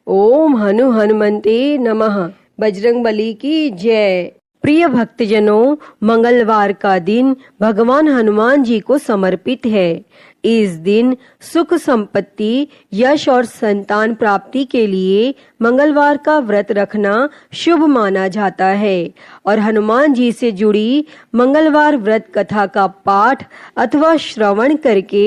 ओम हनुमन्ते नमः। बजरंगबली की जय। प्रिय भक्तजनों, मंगलवार का दिन भगवान हनुमान जी को समर्पित है। इस दिन सुख संपत्ति, यश और संतान प्राप्ति के लिए मंगलवार का व्रत रखना शुभ माना जाता है और हनुमान जी से जुड़ी मंगलवार व्रत कथा का पाठ अथवा श्रवण करके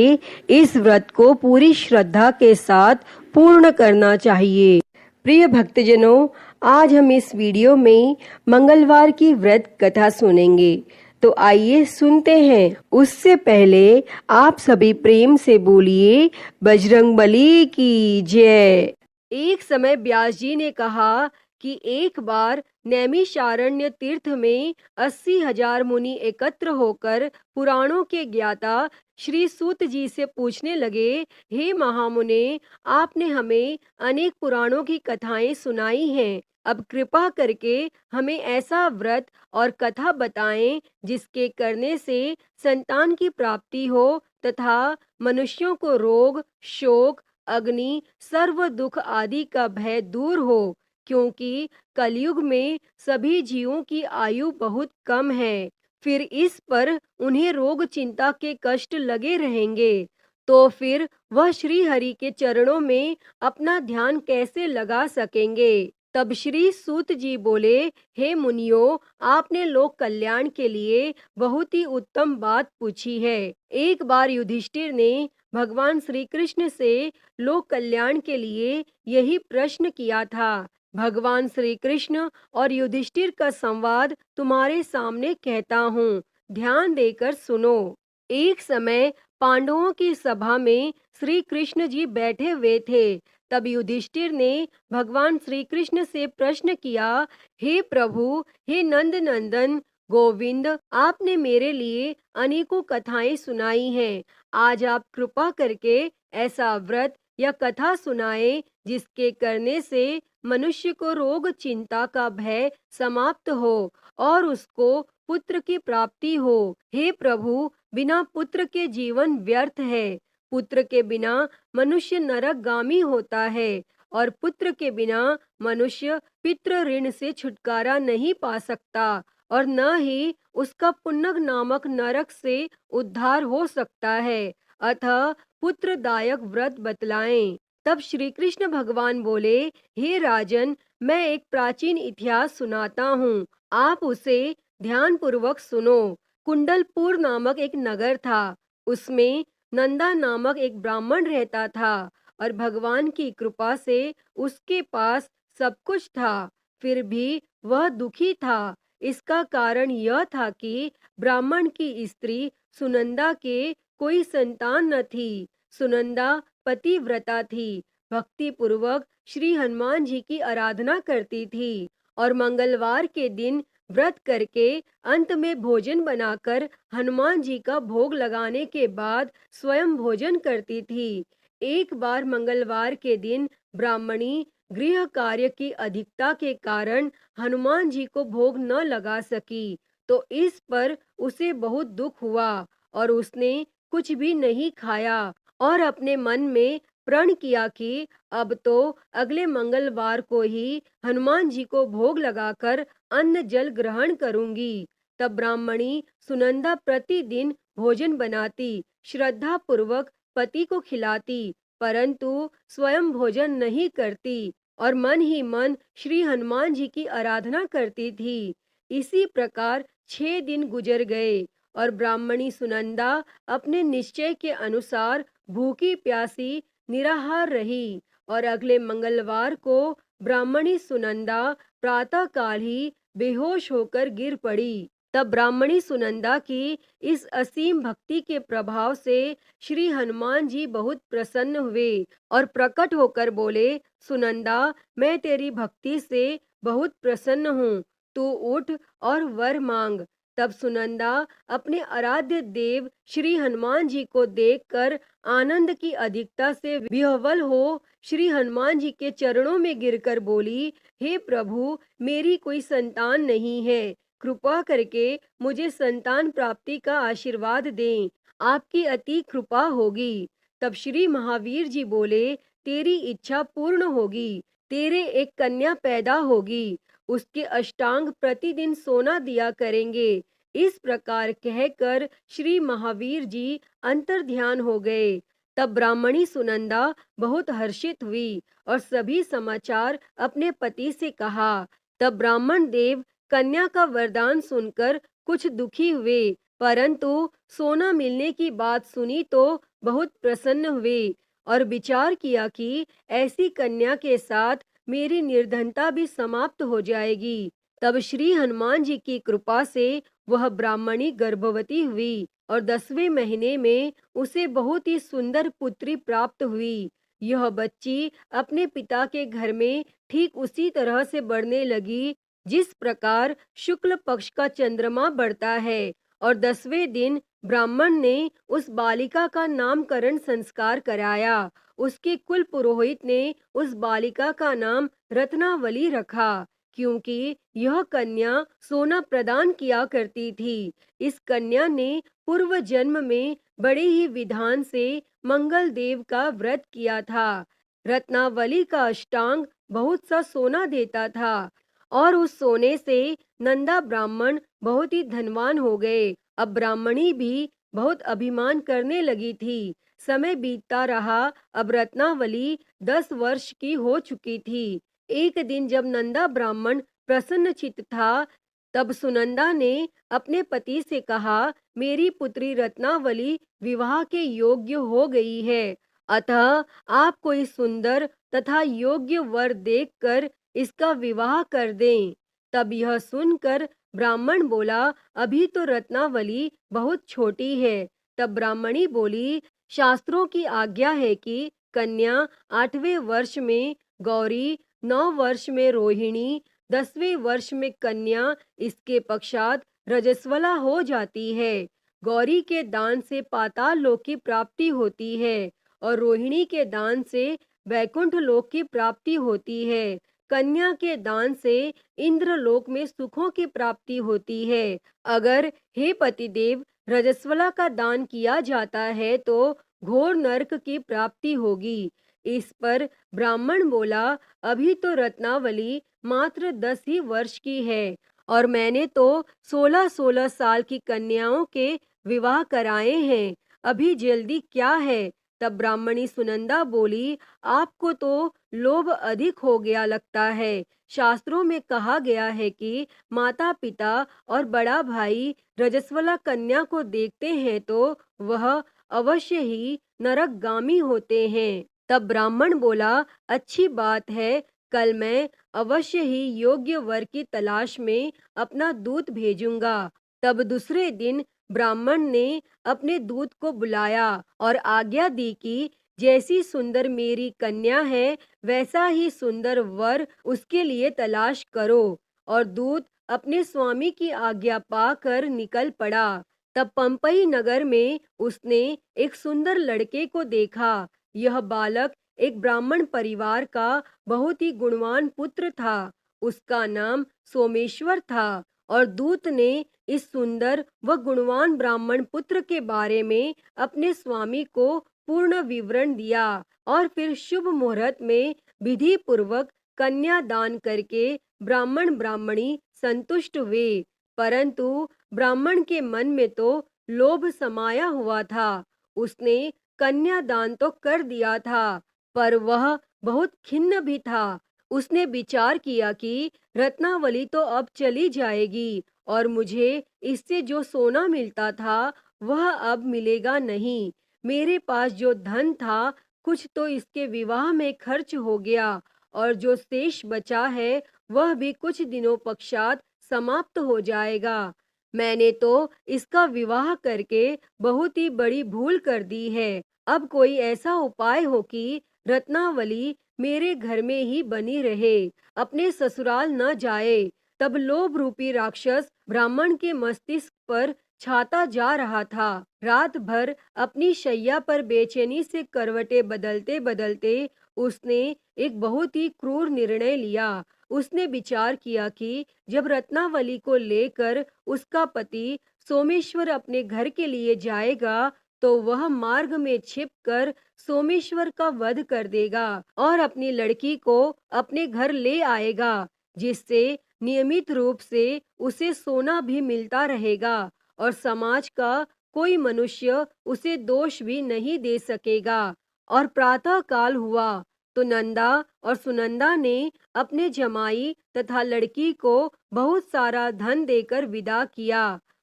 इस व्रत को पूरी श्रद्धा के साथ पूर्ण करना चाहिए। प्रिय भक्तजनों, आज हम इस वीडियो में मंगलवार की व्रत कथा सुनेंगे, तो आइए सुनते हैं। उससे पहले आप सभी प्रेम से बोलिए बजरंगबली की जय। एक समय व्यास जी ने कहा कि एक बार नैमिषारण्य तीर्थ में 80,000 मुनि एकत्र होकर पुराणों के ज्ञाता श्री सूत जी से पूछने लगे, हे महामुने, आपने हमें अनेक पुराणों की कथाएं सुनाई हैं। अब कृपा करके हमें ऐसा व्रत और कथा बताएं जिसके करने से संतान की प्राप्ति हो तथा मनुष्यों को रोग, शोक, अग्नि, सर्व दुख आदि का भय दूर हो, क्योंकि कलयुग में सभी जीवों की आयु बहुत कम है। फिर इस पर उन्हें रोग चिंता के कष्ट लगे रहेंगे, तो फिर वह श्री हरि के चरणों में अपना ध्यान कैसे लगा सकेंगे। तब श्री सूत जी बोले, हे मुनियों, आपने लोक कल्याण के लिए बहुत ही उत्तम बात पूछी है। एक बार युधिष्ठिर ने भगवान श्री कृष्ण से लोक कल्याण के लिए यही प्रश्न किया था। भगवान श्री कृष्ण और युधिष्ठिर का संवाद तुम्हारे सामने कहता हूँ, ध्यान देकर सुनो। एक समय पांडवों की सभा में श्री कृष्ण जी बैठे हुए थे। तब युधिष्ठिर ने भगवान श्री कृष्ण से प्रश्न किया, हे प्रभु, हे नंद नंदन गोविंद, आपने मेरे लिए अनेकों कथाएं सुनाई हैं। आज आप कृपा करके ऐसा व्रत या कथा सुनाए जिसके करने से मनुष्य को रोग चिंता का भय समाप्त हो और उसको पुत्र की प्राप्ति हो। हे प्रभु, बिना पुत्र के जीवन व्यर्थ है। पुत्र के बिना मनुष्य नरकगामी होता है और पुत्र के बिना मनुष्य पितृ ऋण से छुटकारा नहीं पा सकता और न ही उसका पुण्य नामक नरक से उद्धार हो सकता है। अतः पुत्रदायक व्रत बतलाएं। तब श्री कृष्ण भगवान बोले, हे राजन, मैं एक प्राचीन इतिहास सुनाता हूँ, आप उसे ध्यान पूर्वक सुनो। कुंडलपुर नामक एक नगर था। उसमें नंदा नामक एक ब्राह्मण रहता था और भगवान की कृपा से उसके पास सब कुछ था। फिर भी वह दुखी था। इसका कारण यह था कि ब्राह्मण की स्त्री सुनंदा के कोई संतान न थी। सुनंदा पतिव्रता थी, भक्ति पूर्वक श्री हनुमान जी की आराधना करती थी और मंगलवार के दिन व्रत करके अंत में भोजन बनाकर हनुमान जी का भोग लगाने के बाद स्वयं भोजन करती थी। एक बार मंगलवार के दिन ब्राह्मणी गृह कार्य की अधिकता के कारण हनुमान जी को भोग न लगा सकी, तो इस पर उसे बहुत दुख हुआ और उसने कुछ भी नहीं खाया और अपने मन में प्रण किया कि अब तो अगले मंगलवार को ही हनुमान जी को भोग लगाकर अन्न जल ग्रहण करूंगी। तब ब्राह्मणी सुनंदा प्रतिदिन भोजन बनाती, श्रद्धा पूर्वक पति को खिलाती, परंतु स्वयं भोजन नहीं करती और मन ही मन श्री हनुमान जी की आराधना करती थी। इसी प्रकार 6 दिन गुजर गए और ब्राह्मणी सुनंदा अपने निश्चय के अनुसार भूखी प्यासी निराहार रही और अगले मंगलवार को ब्राह्मणी सुनंदा प्रातःकाल ही बेहोश होकर गिर पड़ी। तब ब्राह्मणी सुनंदा की इस असीम भक्ति के प्रभाव से श्री हनुमान जी बहुत प्रसन्न हुए और प्रकट होकर बोले, सुनंदा, मैं तेरी भक्ति से बहुत प्रसन्न हूँ, तू उठ और वर मांग। तब सुनंदा अपने आराध्य देव श्री हनुमान जी को देखकर आनंद की अधिकता से विह्वल हो श्री हनुमान जी के चरणों में गिरकर बोली, हे प्रभु, मेरी कोई संतान नहीं है, कृपा करके मुझे संतान प्राप्ति का आशीर्वाद दें, आपकी अति कृपा होगी। तब श्री महावीर जी बोले, तेरी इच्छा पूर्ण होगी। तेरे एक कन्या पैदा होगी, उसके अष्टांग प्रतिदिन सोना दिया करेंगे। इस प्रकार कहकर श्री महावीर जी अंतर्ध्यान हो गए। तब ब्राह्मणी सुनंदा बहुत हर्षित हुई और सभी समाचार अपने पति से कहा। तब ब्राह्मण देव कन्या का वरदान सुनकर कुछ दुखी हुए, परंतु सोना मिलने की बात सुनी तो बहुत प्रसन्न हुए और विचार किया कि ऐसी कन्या के साथ मेरी निर्धनता भी समाप्त हो जाएगी। तब श्री हनुमान जी की कृपा से वह ब्राह्मणी गर्भवती हुई और 10वें महीने में उसे बहुत ही सुंदर पुत्री प्राप्त हुई। यह बच्ची अपने पिता के घर में ठीक उसी तरह से बढ़ने लगी जिस प्रकार शुक्ल पक्ष का चंद्रमा बढ़ता है। और 10वें दिन ब्राह्मण ने उस बालिका का नामकरण संस्कार कराया। उसके कुल पुरोहित ने उस बालिका का नाम रत्नावली रखा, क्योंकि यह कन्या सोना प्रदान किया करती थी। इस कन्या ने पूर्व जन्म में बड़े ही विधान से मंगल देव का व्रत किया था। रत्नावली का अष्टांग बहुत सा सोना देता था और उस सोने से नंदा ब्राह्मण बहुत ही धनवान हो गए। अब ब्राह्मणी भी बहुत अभिमान करने लगी थी। समय बीतता रहा। अब रत्नावली 10 वर्ष की हो चुकी थी। एक दिन जब नंदा ब्राह्मण प्रसन्न चित्त था, तब सुनंदा ने अपने पति से कहा, मेरी पुत्री रत्नावली विवाह के योग्य हो गई है, अतः आप कोई सुंदर तथा योग्य वर देखकर इसका विवाह कर दें। तब यह सुनकर ब्राह्मण बोला, अभी तो रत्नावली बहुत छोटी है। तब ब्राह्मणी बोली, शास्त्रों की आज्ञा है कि कन्या 8वें वर्ष में गौरी, 9 वर्ष में रोहिणी, 10वें वर्ष में कन्या, इसके पश्चात रजस्वला हो जाती है। गौरी के दान से पाताल लोक की प्राप्ति होती है और रोहिणी के दान से वैकुंठ लोक की प्राप्ति होती है। कन्या के दान से इंद्र लोक में सुखों की प्राप्ति होती है। अगर हे पतिदेव रजस्वला का दान किया जाता है तो घोर नरक की प्राप्ति होगी। इस पर ब्राह्मण बोला, अभी तो रत्नावली मात्र 10 ही वर्ष की है और मैंने तो 16-16 साल की कन्याओं के विवाह कराए हैं, अभी जल्दी क्या है। तब ब्राह्मणी सुनंदा बोली, आपको तो लोभ अधिक हो गया लगता है। शास्त्रों में कहा गया है कि माता पिता और बड़ा भाई रजस्वला कन्या को देखते हैं तो वह अवश्य ही नरकगामी होते हैं। तब ब्राह्मण बोला, अच्छी बात है, कल मैं अवश्य ही योग्य वर की तलाश में अपना दूत भेजूंगा। तब दूसरे दिन ब्राह्मण ने अपने दूत को बुलाया और आज्ञा दी कि जैसी सुंदर मेरी कन्या है वैसा ही सुंदर वर उसके लिए तलाश करो। और दूत अपने स्वामी की आज्ञा पाकर निकल पड़ा। तब पंपई नगर में उसने एक सुंदर लड़के को देखा। यह बालक एक ब्राह्मण परिवार का बहुत ही गुणवान पुत्र था। उसका नाम सोमेश्वर था और दूत ने इस सुंदर व गुणवान ब्राह्मण पुत्र के बारे में अपने स्वामी को पूर्ण विवरण दिया और फिर शुभ मुहूर्त में विधि पूर्वक कन्या दान करके ब्राह्मण ब्राह्मणी संतुष्ट हुए। परंतु ब्राह्मण के मन में तो लोभ समाया हुआ था। उसने कन्या दान तो कर दिया था, पर वह बहुत खिन्न भी था। उसने विचार किया कि रत्नावली तो अब चली जाएगी और मुझे इससे जो सोना मिलता था वह अब मिलेगा नहीं। मेरे पास जो धन था कुछ तो इसके विवाह में खर्च हो गया और जो शेष बचा है वह भी कुछ दिनों पश्चात समाप्त हो जाएगा। मैंने तो इसका विवाह करके बहुत ही बड़ी भूल कर दी है। अब कोई ऐसा उपाय हो कि रत्नावली मेरे घर में ही बनी रहे, अपने ससुराल न जाए। तब लोभ रूपी राक्षस ब्राह्मण के मस्तिष्क पर छाता जा रहा था। रात भर अपनी शैया पर बेचैनी से करवटें बदलते बदलते उसने एक बहुत ही क्रूर निर्णय लिया। उसने विचार किया कि जब रत्नावली को लेकर उसका पति सोमेश्वर अपने घर के लिए जाएगा तो वह मार्ग में छिपकर सोमेश्वर का वध कर देगा और अपनी लड़की को अपने घर ले आएगा, जिससे नियमित रूप से उसे सोना भी मिलता रहेगा और समाज का कोई मनुष्य उसे दोष भी नहीं दे सकेगा। और प्रातः काल हुआ तो नंदा और सुनंदा ने अपने जमाई तथा लड़की को बहुत सारा धन देकर विदा किया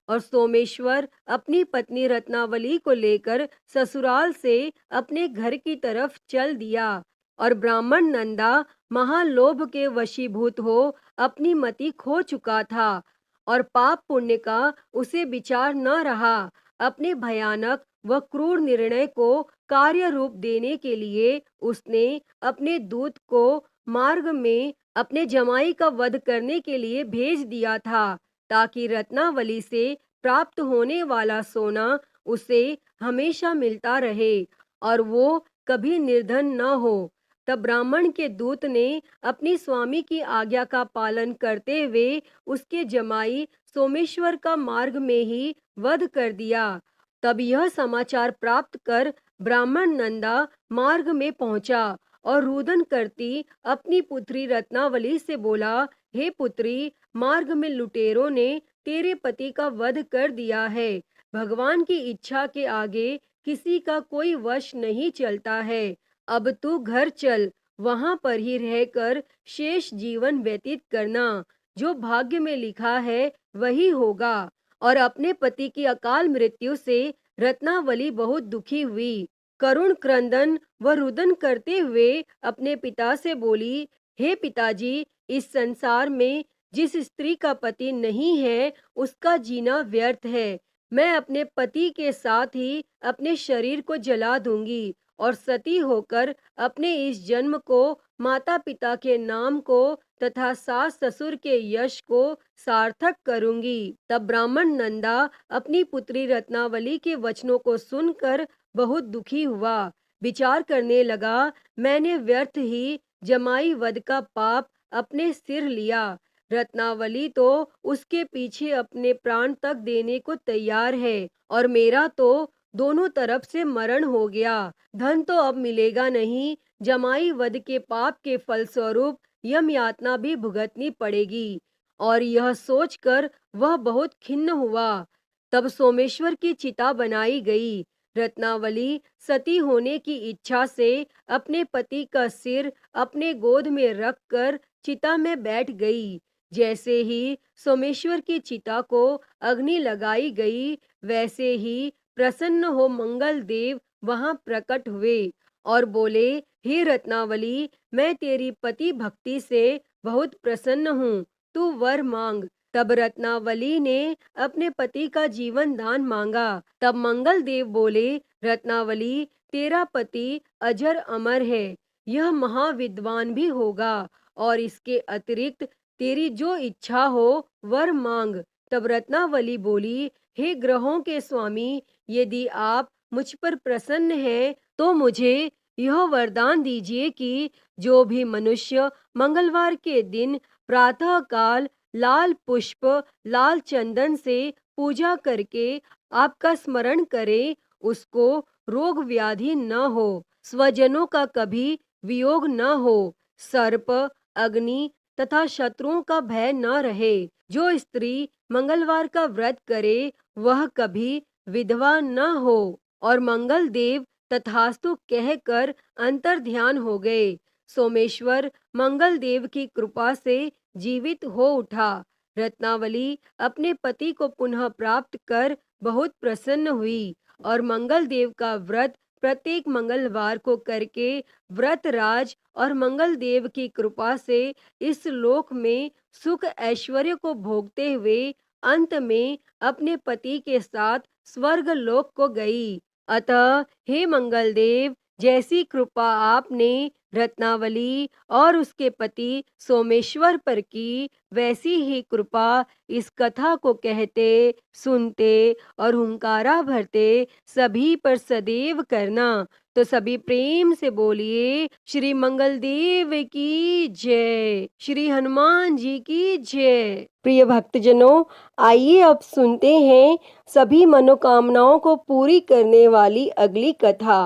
और सोमेश्वर अपनी पत्नी रत्नावली को लेकर ससुराल से अपने घर की तरफ चल दिया। और ब्राह्मण नंदा महालोभ के वशीभूत हो अपनी मति खो चुका था और पाप पुण्य का उसे विचार न रहा। अपने भयानक व क्रूर निर्णय को कार्य रूप देने के लिए उसने अपने दूत को मार्ग में अपने जमाई का वध करने के लिए भेज दिया था, ताकि रत्नावली से प्राप्त होने वाला सोना उसे हमेशा मिलता रहे और वो कभी निर्धन न हो। तब ब्राह्मण के दूत ने अपनी स्वामी की आज्ञा का पालन करते हुए उसके जमाई सोमेश्वर का मार्ग में ही वध कर दिया। तब यह समाचार प्राप्त कर ब्राह्मण नंदा मार्ग में पहुंचा और रुदन करती अपनी पुत्री रत्नावली से बोला, हे पुत्री, मार्ग में लुटेरों ने तेरे पति का वध कर दिया है। भगवान की इच्छा के आगे किसी का कोई वश नहीं चलता है। अब तू घर चल, वहां पर ही रहकर शेष जीवन व्यतीत करना। जो भाग्य में लिखा है वही होगा। और अपने पति की अकाल मृत्यु से रत्नावली बहुत दुखी हुई। करुण क्रंदन व रुदन करते हुए अपने पिता से बोली, हे पिताजी, इस संसार में जिस स्त्री का पति नहीं है उसका जीना व्यर्थ है। मैं अपने पति के साथ ही अपने शरीर को जला दूंगी और सती होकर अपने इस जन्म को, माता पिता के नाम को तथा सास ससुर के यश को सार्थक करूंगी। तब ब्राह्मण नंदा अपनी पुत्री रत्नावली के वचनों को सुनकर बहुत दुखी हुआ। विचार करने लगा, मैंने व्यर्थ ही जमाई वध का पाप अपने सिर लिया। रत्नावली तो उसके पीछे अपने प्राण तक देने को तैयार है और मेरा तो दोनों तरफ से मरण हो गया। धन तो अब मिलेगा नहीं, जमाई वध के पाप के फलस्वरूप यम यातना भी भुगतनी पड़ेगी। और यह सोचकर वह बहुत खिन्न हुआ। तब सोमेश्वर की चिता बनाई गई। रत्नावली सती होने की इच्छा से अपने पति का सिर अपने गोद में रखकर चिता में बैठ गई। जैसे ही सोमेश्वर की चिता को अग्नि लगाई गई, वैसे ही प्रसन्न हो मंगल देव वहां प्रकट हुए और बोले, हे रत्नावली, मैं तेरी पति भक्ति से बहुत प्रसन्न हूँ, तू वर मांग। तब रत्नावली ने अपने पति का जीवन दान मांगा। तब मंगल देव बोले, रत्नावली, तेरा पति अजर अमर है, यह महाविद्वान भी होगा और इसके अतिरिक्त तेरी जो इच्छा हो वर मांग। तब रत्नावली बोली, हे ग्रहों के स्वामी, यदि आप मुझ पर प्रसन्न हैं तो मुझे यह वरदान दीजिए कि जो भी मनुष्य मंगलवार के दिन प्रातः काल लाल पुष्प लाल चंदन से पूजा करके आपका स्मरण करे, उसको रोग व्याधि न हो, स्वजनों का कभी वियोग न हो, सर्प अग्नि तथा शत्रुओं का भय न रहे। जो स्त्री मंगलवार का व्रत करे वह कभी विधवा न हो। और मंगल देव तथास्तु कहकर अंतर ध्यान हो गए। सोमेश्वर मंगल देव की कृपा से जीवित हो उठा। रत्नावली अपने पति को पुनः प्राप्त कर बहुत प्रसन्न हुई और मंगल देव का व्रत प्रत्येक मंगलवार को करके व्रत राज और मंगल देव की कृपा से इस लोक में सुख ऐश्वर्य को भोगते हुए अंत में अपने पति के साथ स्वर्ग लोक को गई। अतः हे मंगल देव, जैसी कृपा आपने रत्नावली और उसके पति सोमेश्वर पर की, वैसी ही कृपा इस कथा को कहते सुनते और हुंकारा भरते सभी पर सदैव करना। तो सभी प्रेम से बोलिए श्री मंगल देव की जय, श्री हनुमान जी की जय। प्रिय भक्तजनों, आइए अब सुनते हैं सभी मनोकामनाओं को पूरी करने वाली अगली कथा।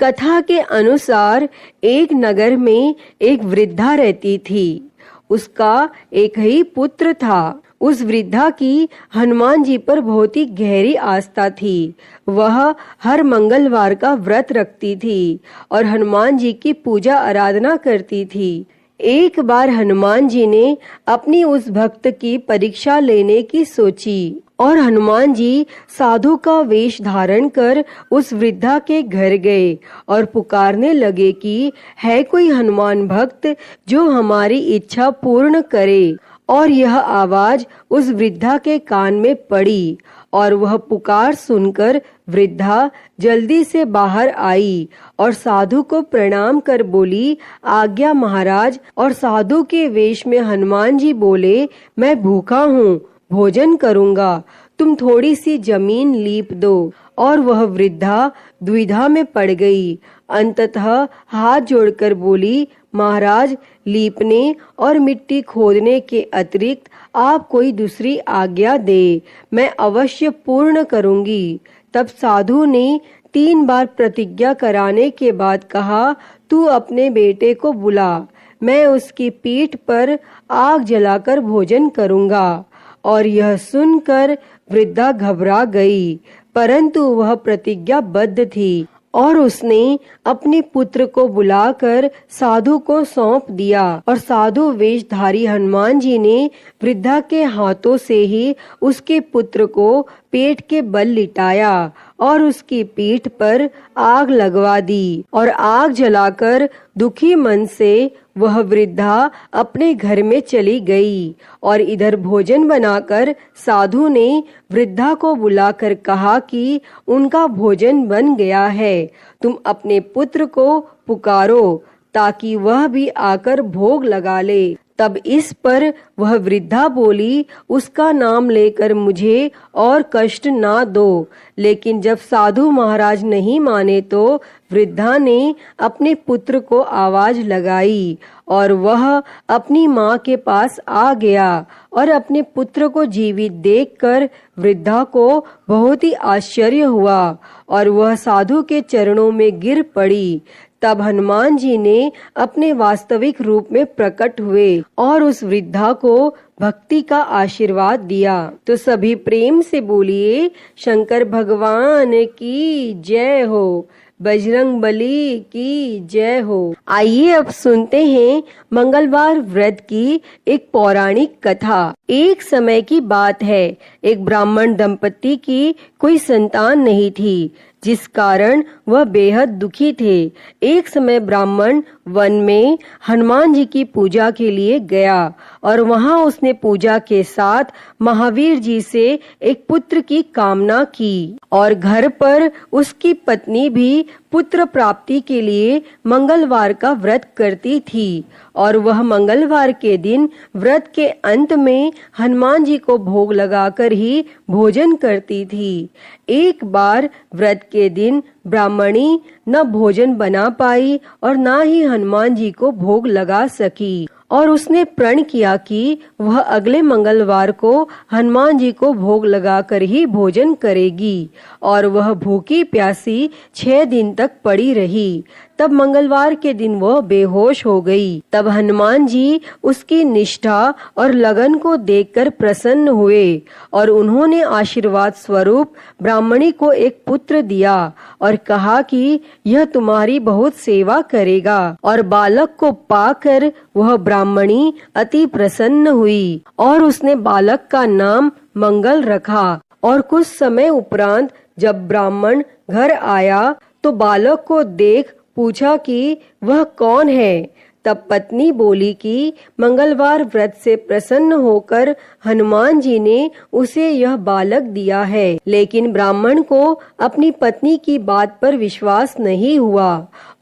कथा के अनुसार एक नगर में एक वृद्धा रहती थी। उसका एक ही पुत्र था। उस वृद्धा की हनुमान जी पर बहुत ही गहरी आस्था थी। वह हर मंगलवार का व्रत रखती थी और हनुमान जी की पूजा आराधना करती थी। एक बार हनुमान जी ने अपनी उस भक्त की परीक्षा लेने की सोची और हनुमान जी साधु का वेश धारण कर उस वृद्धा के घर गए और पुकारने लगे कि है कोई हनुमान भक्त जो हमारी इच्छा पूर्ण करे। और यह आवाज उस वृद्धा के कान में पड़ी और वह पुकार सुनकर वृद्धा जल्दी से बाहर आई और साधु को प्रणाम कर बोली, आज्ञा महाराज। और साधु के वेश में हनुमान जी बोले, मैं भूखा हूँ, भोजन करूँगा, तुम थोड़ी सी जमीन लीप दो। और वह वृद्धा द्विधा में पड़ गई। अंततः हाथ जोड़कर बोली, महाराज, लीपने और मिट्टी खोदने के अतिरिक्त आप कोई दूसरी आज्ञा दे, मैं अवश्य पूर्ण करूंगी। तब साधु ने 3 बार प्रतिज्ञा कराने के बाद कहा, तू अपने बेटे को बुला, मैं उसकी पीठ पर आग जलाकर भोजन करूंगा। और यह सुनकर वृद्धा घबरा गई, परंतु वह प्रतिज्ञाबद्ध थी और उसने अपने पुत्र को बुलाकर साधु को सौंप दिया। और साधु वेशधारी हनुमान जी ने वृद्धा के हाथों से ही उसके पुत्र को पेट के बल लिटाया और उसकी पीठ पर आग लगवा दी और आग जलाकर दुखी मन से वह वृद्धा अपने घर में चली गई। और इधर भोजन बनाकर साधु ने वृद्धा को बुलाकर कहा कि उनका भोजन बन गया है, तुम अपने पुत्र को पुकारो ताकि वह भी आकर भोग लगा ले। तब इस पर वह वृद्धा बोली, उसका नाम लेकर मुझे और कष्ट ना दो। लेकिन जब साधु महाराज नहीं माने तो वृद्धा ने अपने पुत्र को आवाज लगाई और वह अपनी माँ के पास आ गया और अपने पुत्र को जीवित देखकर वृद्धा को बहुत ही आश्चर्य हुआ और वह साधु के चरणों में गिर पड़ी। तब हनुमान जी ने अपने वास्तविक रूप में प्रकट हुए और उस वृद्धा को भक्ति का आशीर्वाद दिया। तो सभी प्रेम से बोलिए, शंकर भगवान की जय हो, बजरंग बली की जय हो। आइए अब सुनते हैं मंगलवार व्रत की एक पौराणिक कथा। एक समय की बात है, एक ब्राह्मण दंपति की कोई संतान नहीं थी, जिस कारण वह बेहद दुखी थे। एक समय ब्राह्मण वन में हनुमान जी की पूजा के लिए गया और वहां उसने पूजा के साथ महावीर जी से एक पुत्र की कामना की और घर पर उसकी पत्नी भी पुत्र प्राप्ति के लिए मंगलवार का व्रत करती थी और वह मंगलवार के दिन व्रत के अंत में हनुमान जी को भोग लगाकर ही भोजन करती थी। एक बार व्रत के दिन ब्राह्मणी न भोजन बना पाई और न ही हनुमान जी को भोग लगा सकी और उसने प्रण किया कि वह अगले मंगलवार को हनुमान जी को भोग लगाकर ही भोजन करेगी और वह भूखी प्यासी 6 दिन तक पड़ी रही। तब मंगलवार के दिन वह बेहोश हो गई। तब हनुमान जी उसकी निष्ठा और लगन को देखकर प्रसन्न हुए और उन्होंने आशीर्वाद स्वरूप ब्राह्मणी को एक पुत्र दिया और कहा कि यह तुम्हारी बहुत सेवा करेगा। और बालक को पाकर वह ब्राह्मणी अति प्रसन्न हुई और उसने बालक का नाम मंगल रखा। और कुछ समय उपरांत जब ब्राह्मण घर आया तो बालक को देख पूछा कि वह कौन है। तब पत्नी बोली कि मंगलवार व्रत से प्रसन्न होकर हनुमान जी ने उसे यह बालक दिया है। लेकिन ब्राह्मण को अपनी पत्नी की बात पर विश्वास नहीं हुआ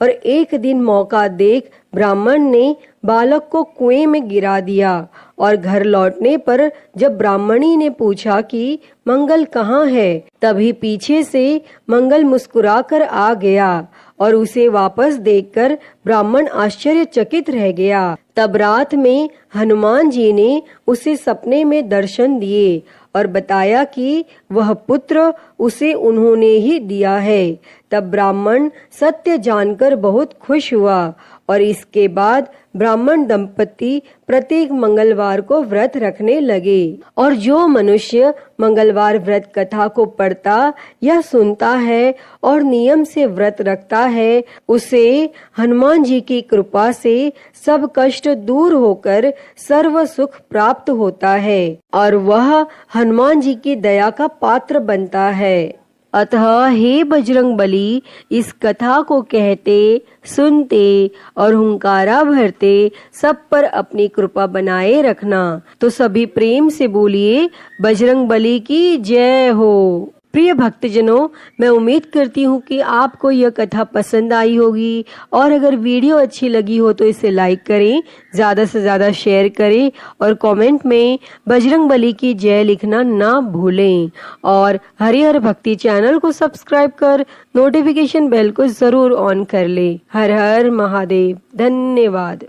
और एक दिन मौका देख ब्राह्मण ने बालक को कुएं में गिरा दिया और घर लौटने पर जब ब्राह्मणी ने पूछा कि मंगल कहाँ है, तभी पीछे से मंगल मुस्कुराकर आ गया और उसे वापस देखकर ब्राह्मण आश्चर्यचकित रह गया। तब रात में हनुमान जी ने उसे सपने में दर्शन दिए और बताया कि वह पुत्र उसे उन्होंने ही दिया है। तब ब्राह्मण सत्य जानकर बहुत खुश हुआ और इसके बाद ब्राह्मण दंपति प्रत्येक मंगलवार को व्रत रखने लगे। और जो मनुष्य मंगलवार व्रत कथा को पढ़ता या सुनता है और नियम से व्रत रखता है, उसे हनुमान जी की कृपा से सब कष्ट दूर होकर सर्व सुख प्राप्त होता है और वह हनुमान जी की दया का पात्र बनता है। अतः हे बजरंग बली, इस कथा को कहते, सुनते और हुंकारा भरते सब पर अपनी कृपा बनाए रखना। तो सभी प्रेम से बोलिए बजरंग बली की जय हो। प्रिय भक्तजनों, मैं उम्मीद करती हूँ कि आपको यह कथा पसंद आई होगी और अगर वीडियो अच्छी लगी हो तो इसे लाइक करें, ज्यादा से ज्यादा शेयर करें और कमेंट में बजरंग बली की जय लिखना ना भूलें। और हरिहर भक्ति चैनल को सब्सक्राइब कर नोटिफिकेशन बेल को जरूर ऑन कर ले। हर हर महादेव। धन्यवाद।